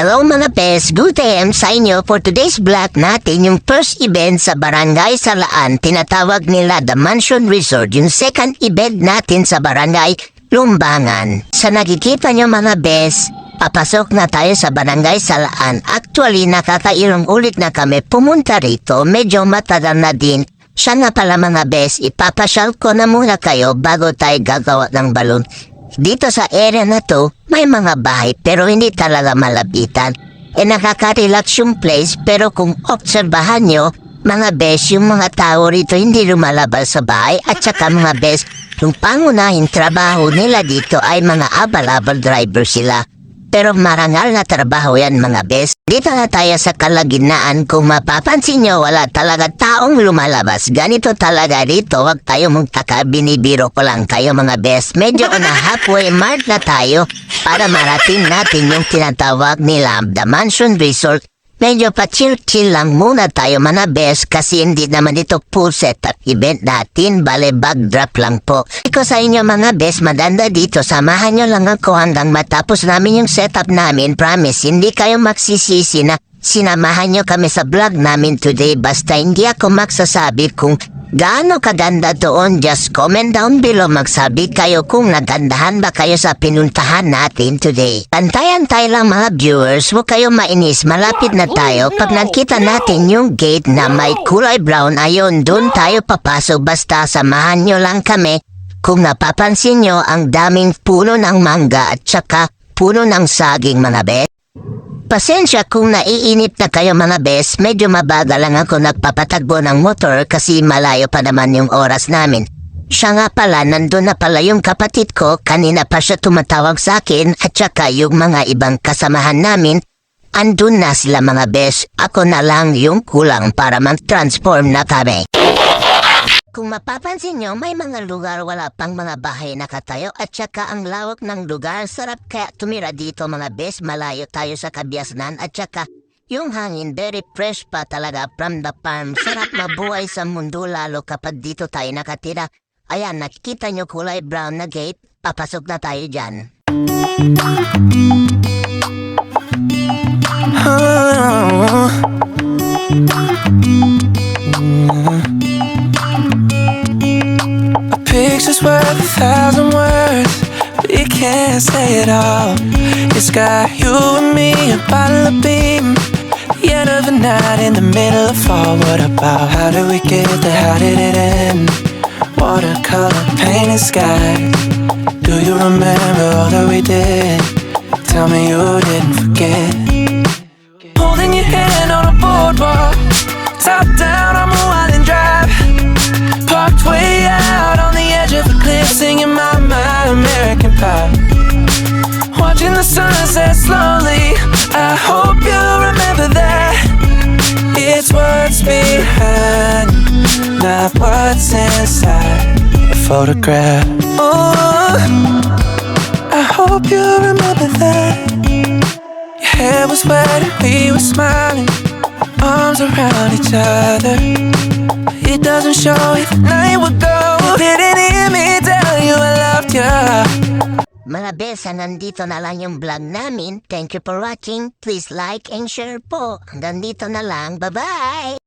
Hello mga best, good AM sa inyo. For today's vlog natin, yung first event sa Barangay Salaan, tinatawag nila The Mansion Resort. Yung second event natin sa Barangay Lumbangan. Sa nakikita nyo mga best, papasok na tayo sa Barangay Salaan. Actually, nakakairong ulit na kami pumunta rito. Medyo matagal na din. Siya nga pala mga best, ipapasyal ko na muna kayo bago tayo gagawa ng balon. Dito sa area na to, may mga bahay pero hindi talaga malapitan. Nakaka-relax yung place pero kung obserbahan nyo, mga bes, yung mga tao rito hindi lumalabas sa bahay at saka mga bes, yung pangunahing trabaho nila dito ay mga abal-abal driver sila. Pero marangal na trabaho yan mga bes. Dito na tayo sa kalagitnaan. Kung mapapansin nyo, wala talaga taong lumalabas. Ganito talaga rito. Huwag tayo magtaka. Binibiro ko lang kayo mga bes. Medyo na halfway mark na tayo para marating natin yung tinatawag nila The Mansion Resort. Medyo pa-chill-chill lang muna tayo mga bes kasi hindi naman ito full setup event natin. Bale backdrop lang po. Iko sa inyo mga bes, madanda dito. Samahan nyo lang ako hanggang matapos namin yung setup namin. Promise, hindi kayo magsisisi na sinamahan nyo kami sa vlog namin today. Basta hindi ako magsasabi kung gaano kaganda doon. Just comment down below magsabi kayo kung nagandahan ba kayo sa pinuntahan natin today. Antay-antay lang mga viewers, huwag kayo mainis, malapit na tayo. Pag nakita natin yung gate na may kulay brown, ayun, doon tayo papasok. Basta samahan nyo lang kami. Kung napapansin nyo, ang daming puno ng mangga at saka puno ng saging mga bet. Pasensya kung naiinip na kayo mga bes, medyo mabagal lang ako nagpapatagbo ng motor kasi malayo pa naman yung oras namin. Siya nga pala, nandun na pala yung kapatid ko, kanina pa siya tumatawag sa akin at saka yung mga ibang kasamahan namin, andun na sila mga bes, ako na lang yung kulang para mag-transform na kami. Kung mapapansin nyo, may mga lugar wala pang mga bahay nakatayo at saka ang lawak ng lugar. Sarap kaya tumira dito mga bes, malayo tayo sa kabiasnan at saka yung hangin very fresh pa talaga from the farm. Sarap mabuhay sa mundo lalo kapag dito tayo nakatira. Ayan, nakikita nyo kulay brown na gate, papasok na tayo dyan. Picture's worth 1,000 words, but you can't say it all. It's got you and me, a bottle of beam, the end of the night in the middle of fall. What about how did we get there? How did it end? Watercolor painted skies. Do you remember all that we did? Tell me you didn't forget. Holding your hand on a boardwalk, top down on a winding drive, parked way out on the edge of a cliff, singing my American Pie. Watching the sunset slowly, I hope you remember that. It's what's behind, not what's inside the photograph. Oh, I hope you remember that. Your hair was wet and we were smiling, arms around each other. It doesn't show if the night would go. Didn't hear me tell you I loved you. Mga besa, nandito na lang yung vlog namin. Thank you for watching. Please like and share po. Hanggang dito na lang. Bye-bye!